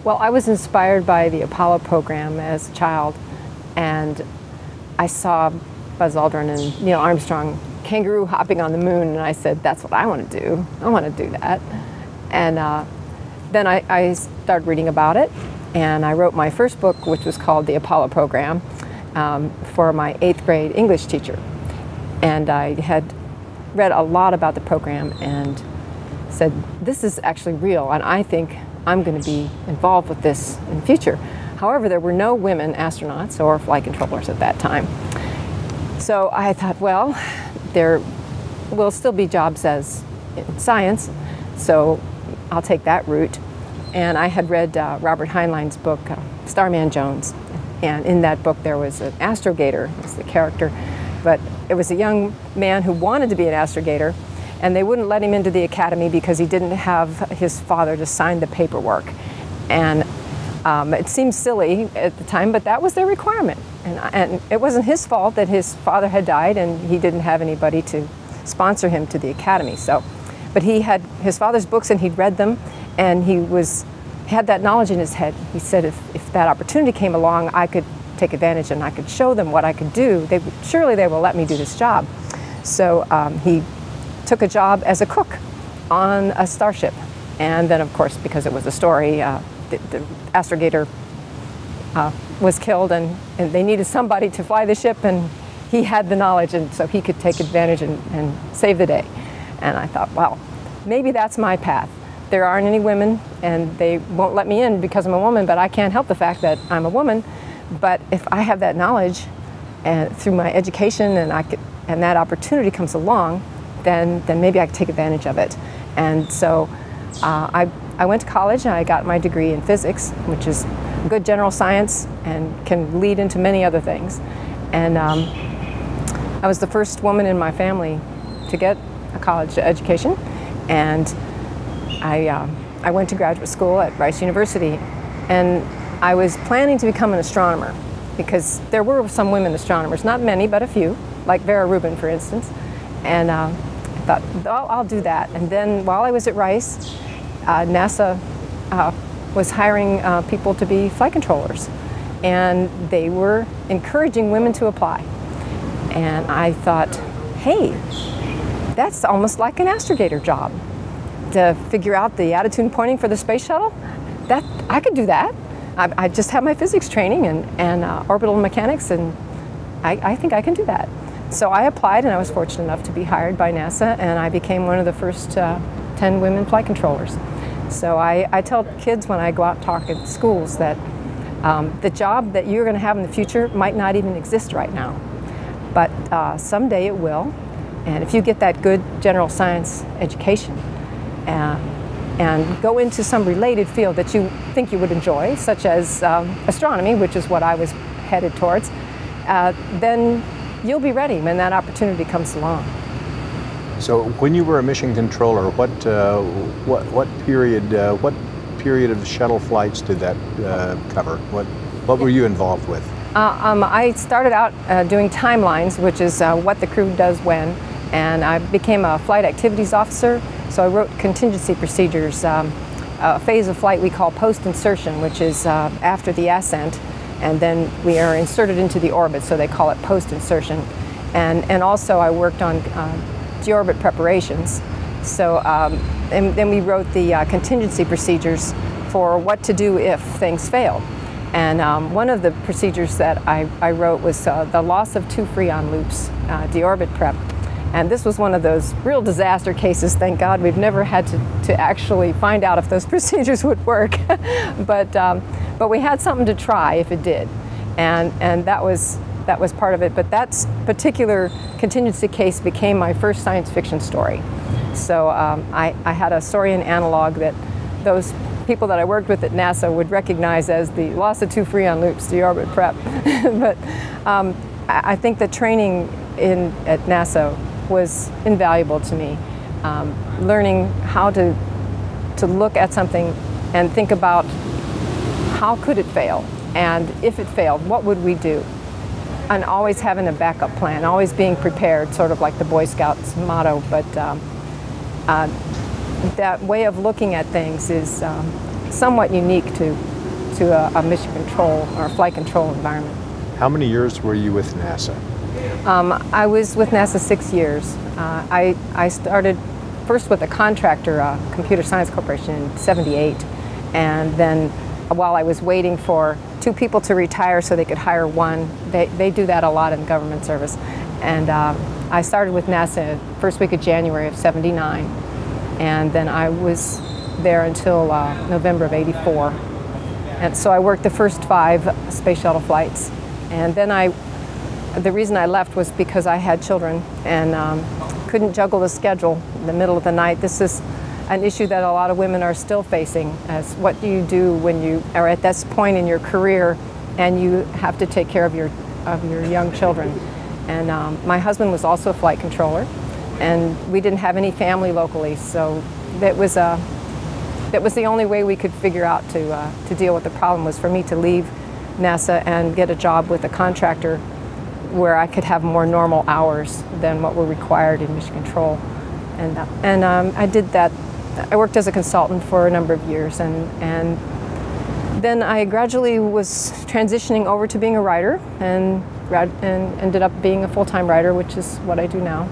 Well, I was inspired by the Apollo program as a child, and I saw Buzz Aldrin and Neil Armstrong kangaroo hopping on the moon, and I said, that's what I want to do. I want to do that. And then I started reading about it, and I wrote my first book, which was called The Apollo Program, for my 8th grade English teacher. And I had read a lot about the program and said, this is actually real, and I think I'm going to be involved with this in the future. However, there were no women astronauts or flight controllers at that time. So I thought, well, there will still be jobs as in science, so I'll take that route. And I had read Robert Heinlein's book, Starman Jones, and in that book there was an astrogator as the character, but it was a young man who wanted to be an astrogator, and they wouldn't let him into the academy because he didn't have his father to sign the paperwork. And it seemed silly at the time, but that was their requirement. And it wasn't his fault that his father had died and he didn't have anybody to sponsor him to the academy. So, but he had his father's books and he'd read them, and he had that knowledge in his head. He said, if that opportunity came along, I could take advantage and I could show them what I could do. Surely they will let me do this job. So he took a job as a cook on a starship. And then, of course, because it was a story, the astrogator was killed, and they needed somebody to fly the ship, and he had the knowledge, and so he could take advantage and save the day. And I thought, well, maybe that's my path. There aren't any women, and they won't let me in because I'm a woman, but I can't help the fact that I'm a woman. But if I have that knowledge and through my education, and that opportunity comes along, then maybe I can take advantage of it. And so I went to college and I got my degree in physics, which is good general science and can lead into many other things. And I was the first woman in my family to get a college education, and I went to graduate school at Rice University, and I was planning to become an astronomer because there were some women astronomers, not many, but a few, like Vera Rubin, for instance. And I thought, oh, I'll do that. And then while I was at Rice, NASA was hiring people to be flight controllers, and they were encouraging women to apply. And I thought, hey, that's almost like an astrogator job. To figure out the attitude and pointing for the space shuttle, I could do that. I just have my physics training and orbital mechanics, and I think I can do that. So I applied, and I was fortunate enough to be hired by NASA, and I became one of the first 10 women flight controllers. So I tell kids when I go out and talk at schools that the job that you're going to have in the future might not even exist right now, but someday it will. And if you get that good general science education and go into some related field that you think you would enjoy, such as astronomy, which is what I was headed towards, then you'll be ready when that opportunity comes along. So when you were a mission controller, what period of shuttle flights did that cover? What were you involved with? I started out doing timelines, which is what the crew does when, and I became a flight activities officer. So I wrote contingency procedures, a phase of flight we call post-insertion, which is after the ascent, and then we are inserted into the orbit, so they call it post-insertion. And also I worked on deorbit preparations. So, and then we wrote the contingency procedures for what to do if things failed. And one of the procedures that I wrote was the loss of 2 Freon loops, deorbit prep. And this was one of those real disaster cases. Thank God we've never had to actually find out if those procedures would work. But we had something to try if it did. And that was part of it. But that particular contingency case became my first science fiction story. So I had a story in analog that those people that I worked with at NASA would recognize as the loss of 2 Freon loops, deorbit prep. But I think the training at NASA was invaluable to me. Learning how to look at something and think about how could it fail, and if it failed, what would we do? And always having a backup plan, always being prepared, sort of like the Boy Scouts motto. But that way of looking at things is somewhat unique to a mission control or a flight control environment. How many years were you with NASA? I was with NASA 6 years. I started first with a contractor, Computer Science Corporation, in '78, and then while I was waiting for 2 people to retire so they could hire one, they do that a lot in government service, and I started with NASA first week of January of '79, and then I was there until November of '84, and so I worked the first 5 space shuttle flights, and then the reason I left was because I had children and couldn't juggle the schedule in the middle of the night. This is an issue that a lot of women are still facing, as what do you do when you are at this point in your career and you have to take care of your young children. And my husband was also a flight controller, and we didn't have any family locally, so that was the only way we could figure out to deal with the problem, was for me to leave NASA and get a job with a contractor where I could have more normal hours than what were required in mission control. And I did that. I worked as a consultant for a number of years, and then I gradually was transitioning over to being a writer, and ended up being a full-time writer, which is what I do now.